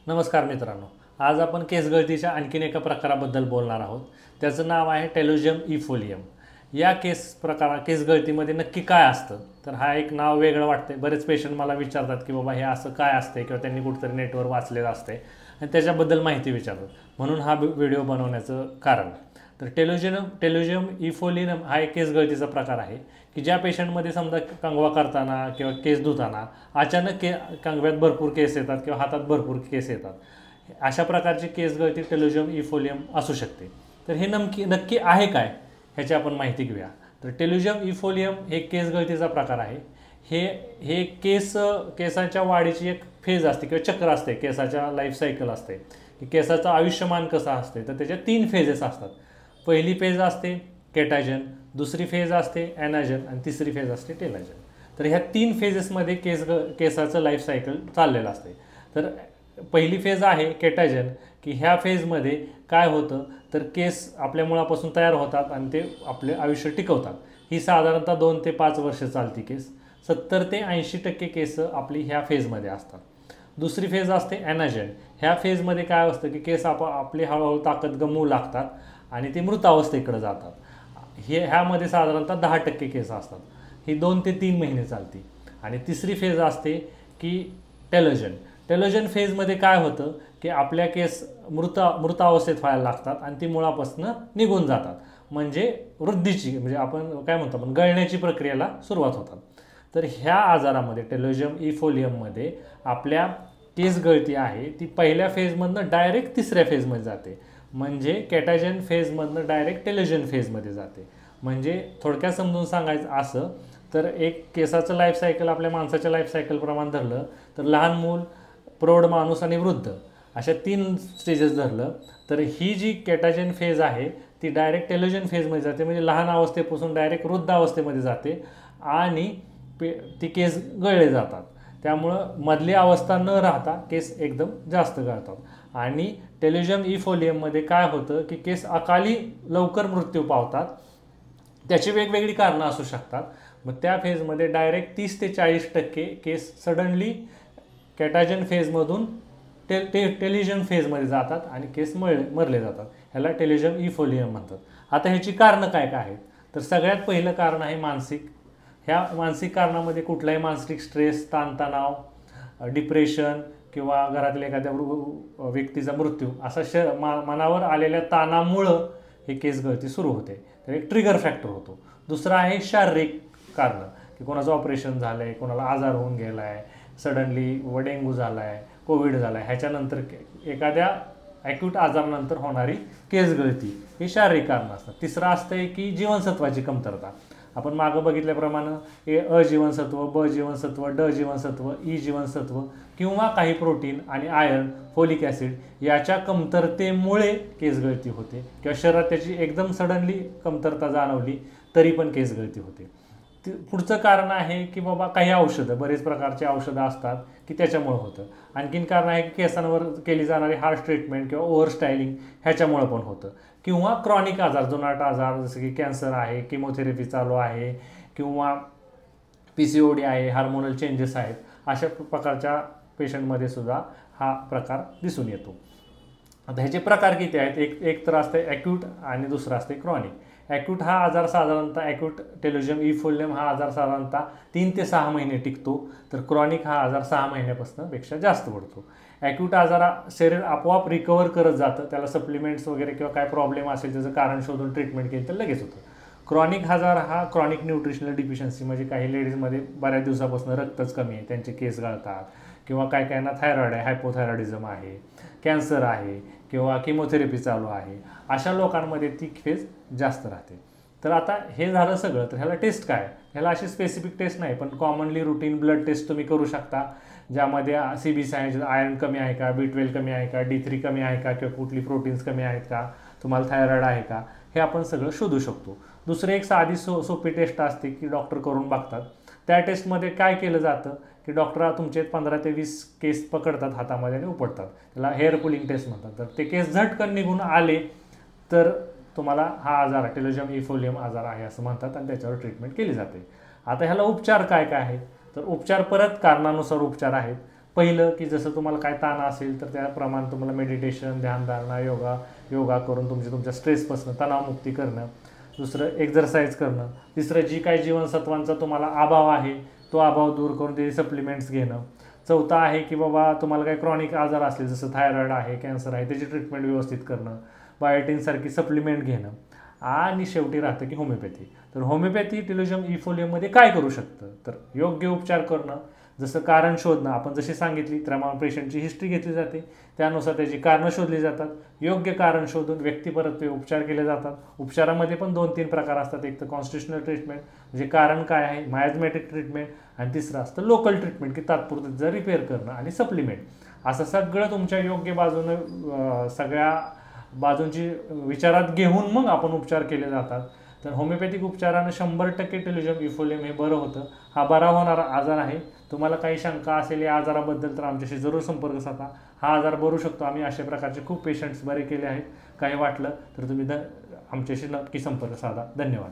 नमस्कार मित्रांनो, आज आपण केस गळतीच्या आणखीन एका प्रकाराबद्दल बोलणार आहोत. त्याचं नाव आहे टेलोजियम इफोलियम. या केस गळतीमध्ये नक्की काय असतं, तर हा एक नाव वेगळं वाटते. बरेच पेशंट मला विचारतात की बाबा हे असं काय असते, किंवा त्यांनी कुठेतरी नेटवर वाचलेलं असते आणि त्याच्याबद्दल माहिती विचारतात. म्हणून हा व्हिडिओ बनवण्याचं कारण. तर टेलोजियम इफोलियम हा एक केस गळतीचा प्रकार आहे की ज्या पेशंटमध्ये समजा कंगवा करताना किंवा केस धुताना अचानक कंगव्यात भरपूर केस येतात किंवा हातात भरपूर केस येतात. अशा प्रकारची केस गळती टेलोजियम इफोलियम असू शकते. तर हे नक्की आहे काय ह्याची आपण माहिती घेऊया. तर टेलोजियम इफोलियम हे केस गळतीचा प्रकार आहे. हे हे केसाच्या वाढीची एक फेज असते किंवा चक्र असते, केसाच्या लाईफ सायकल असते की केसाचं आयुष्यमान कसं असते. तर त्याच्या 3 फेजेस असतात. पहिली फेज असते केटाजन, दुसरी फेज असते ॲनाजन आणि तिसरी फेज असते टेलाजन. तर ह्या 3 फेजेसमध्ये केसाचं लाईफ सायकल चाललेलं असते. तर पहिली फेज आहे केटाजन, की ह्या फेजमध्ये काय होतं तर केस आपल्या मुळापासून तयार होतात आणि ते आपले आयुष्य टिकवतात. ही साधारणतः 2 ते 5 वर्ष चालती केस. 70 ते 80% केस आपली ह्या फेजमध्ये असतात. दुसरी फेज असते ॲनाजन. ह्या फेजमध्ये काय असतं की केस आपली हळूहळू ताकद गमवू लागतात आणि ते मृतावस्थेकडे जातात. ह्यामध्ये साधारणतः 10% केस असतात. ही 2 ते 3 महिने चालते. आणि तिसरी फेज असते की टेलोजन फेजमध्ये काय होतं की आपल्या केस मृतावस्थेत व्हायला लागतात आणि ती मुळापासून निघून जातात. म्हणजे वृद्धीची, म्हणजे आपण काय म्हणतो, आपण गळण्याची प्रक्रियेला सुरुवात होतात. तर ह्या आजारामध्ये टेलोजियम इफोलियममध्ये आपल्या केस गळती आहे ती पहिल्या फेजमधनं डायरेक्ट तिसऱ्या फेजमध्ये जाते. म्हणजे केटाजन फेजमधनं डायरेक्ट टेलोजन फेजमध्ये जाते. म्हणजे थोडक्यात समजून सांगायचं असं तर एक केसाचं लाईफ सायकल आपल्या माणसाच्या लाईफ सायकलप्रमाणे धरलं तर लहान मूल, प्रौढ माणूस आणि वृद्ध अशा 3 स्टेजेस धरलं तर ही जी केटाजन फेज आहे ती डायरेक्ट टेलोजन फेजमध्ये जाते. म्हणजे लहान अवस्थेपासून डायरेक्ट वृद्ध अवस्थेमध्ये जाते आणि ती केस गळले जातात. त्यामुळं मधली अवस्था न राहता केस एकदम जास्त गळतात. आणि टेलोजियम इफोलियममध्ये काय होतं की केस अकाली लवकर मृत्यू पावतात. त्याची वेगवेगळी कारणं असू शकतात. मग त्या फेजमध्ये डायरेक्ट 30 ते 40% केस सडनली कॅटाजन फेजमधून टेलिजन फेजमध्ये जातात आणि केस मरले जातात. ह्याला टेलोजियम इफोलियम म्हणतात. आता ह्याची कारणं काय काय आहेत, तर सगळ्यात पहिलं कारण आहे मानसिक. ह्या मानसिक कारणामध्ये कुठलाही मानसिक स्ट्रेस, ताणतणाव, डिप्रेशन किंवा घरातल्या एखाद्या व्यक्तीचा मृत्यू असा मनावर आलेल्या ताणामुळं हे केस गळती सुरू होते. तर एक ट्रिगर फॅक्टर होतो. दुसरा आहे शारीरिक कारणं, की कोणाचं ऑपरेशन झालं आहे, कोणाला आजार होऊन गेला आहे, सडनली डेंग्यू झाला आहे, कोविड झाला आहे, ह्याच्यानंतर एखाद्या ॲक्यूट आजारानंतर होणारी केस गळती ही शारीरिक कारणं असतात. तिसरं असतं आहे की जीवनसत्वाची कमतरता. आपण मागं बघितल्याप्रमाणे अ जीवनसत्व, ब जीवनसत्व, ड जीवनसत्व, ई जीवनसत्व किंवा काही प्रोटीन आणि आयर्न, फोलिक ॲसिड याच्या कमतरतेमुळे केस गळती होते. किंवा शरीरात त्याची एकदम सडनली कमतरता जाणवली तरी पण केस गळती होते. पुढचं कारण आहे की बाबा काही औषधं, बरेच प्रकारचे औषधं असतात की त्याच्यामुळं होतं. आणखीन कारण आहे की केसांवर केली जाणारी हार्श ट्रीटमेंट किंवा ओव्हर स्टायलिंग ह्याच्यामुळं पण होतं. किंवा क्रॉनिक आजार, जुनाट आजार जसं की कॅन्सर आहे, किमोथेरपी चालू आहे किंवा PCOD आहे, हार्मोनल चेंजेस आहेत, अशा प्रकारच्या पेशंटमध्ये सुद्धा हा प्रकार दिसून येतो. आता ह्याचे प्रकार किती आहेत, एक तर असते ॲक्यूट आणि दुसरा असते क्रॉनिक. ॲक्यूट हा आजार साधारणतः ॲक्यूट टेलोजियम इफोलियम हा आजार साधारणतः 3 ते 6 महिने टिकतो. तर क्रॉनिक हा आजार 6 महिन्यापासून पेक्षा जास्त पडतो. ॲक्यूट आजारा शरीर आपोआप रिकवर करत जातं, त्याला सप्लिमेंट्स वगैरे किंवा काय प्रॉब्लेम असेल त्याचं कारण शोधून ट्रीटमेंट केली तर लगेच होतं. क्रॉनिक आजार हा क्रॉनिक न्यूट्रिशनल डिफिशियन्सी, म्हणजे काही लेडीजमध्ये बऱ्याच दिवसापासून रक्तच कमी आहे, त्यांचे केस गळतात, किंवा काय कायना थायरॉइड आहे, हायपोथायरॉइडिझम आहे, कॅन्सर आहे किंवा किमोथेरपी चालू आहे, अशा लोकांमध्ये ती फेज जास्त राहते. तर आता हे झालं सगळं, तर ह्याला टेस्ट काय, ह्याला अशी स्पेसिफिक टेस्ट नाही, पण कॉमनली रुटीन ब्लड टेस्ट तुम्ही करू शकता, ज्यामध्ये CBC आहे, आयर्न कमी आहे का, B12 कमी आहे का, D3 कमी आहे का, किंवा कुठली प्रोटीन्स कमी आहेत का, तुम्हाला थायरॉइड आहे का, हे आपण सगळं शोधू शकतो. दुसरं एक साधी सोपी टेस्ट असते की डॉक्टर करून बघतात. त्या टेस्टमध्ये काय केलं जातं की डॉक्टर तुमचे 15 ते 20 केस पकडतात हातामध्ये आणि उपटतात, त्याला हेअर पुलिंग टेस्ट म्हणतात. तर ते केस झटकन निघून आले तर तुम्हाला हा आजार टेलोजियम इफोलियम आजार आहे असं म्हणतात आणि त्याच्यावर ट्रीटमेंट केली जाते. आता ह्याला उपचार काय काय आहेत, तर उपचार परत कारणानुसार उपचार आहेत. पहिलं की जसं तुम्हाला काय ताण असेल तर त्याप्रमाणे तुम्हाला मेडिटेशन, ध्यानधारणा, योगा करून तुमच्या स्ट्रेसपासून तणावमुक्ती करणं. दुसरं एक्झरसाईज करणं. तिसरं जी काही जीवनसत्वांचा तुम्हाला अभाव आहे तो अभाव दूर करून ते सप्लिमेंट्स घेणं. चौथं आहे की बाबा तुम्हाला काही क्रॉनिक आजार असले जसं थायरॉईड आहे, कॅन्सर आहे, त्याची ट्रीटमेंट व्यवस्थित करणं, बायोटिनसारखी सप्लिमेंट घेणं. आणि शेवटी राहतं की होमिओपॅथी. तर होमिओपॅथी टेलोजियम इफोलियममध्ये काय करू शकतं, तर योग्य उपचार करणं, जसं कारण शोधणं, आपण जशी सांगितली त्याप्रमाणे पेशंटची हिस्ट्री घेतली जाते, त्यानुसार त्याची कारणं शोधली जातात. योग्य कारण शोधून व्यक्तिपरत्वे उपचार केले जातात. उपचारामध्ये पण 2-3 प्रकार असतात. एक तर कॉन्स्टिट्युशनल ट्रीटमेंट म्हणजे कारण काय आहे, मायाझमॅटिक ट्रीटमेंट, आणि तिसरं असतं लोकल ट्रीटमेंट की तात्पुरतं जर रिपेअर करणं, आणि सप्लिमेंट. असं सगळं तुमच्या योग्य बाजूनं सगळ्या बाजूंची विचारात घेऊन मग आपण उपचार केले जातात. तर होमिओपॅथिक उपचारानं 100% टेलोजियम इफोलियम हे बरं होतं. हा बरा होणारा आजार आहे. तुम्हाला काही शंका असेल या आजाराबद्दल तर आमच्याशी जरूर संपर्क साधा. हा आजार बरू शकतो. आम्ही अशा प्रकारचे खूप पेशंट्स बरे केले आहेत. काही वाटलं तर तुम्ही आमच्याशी नक्की संपर्क साधा. धन्यवाद.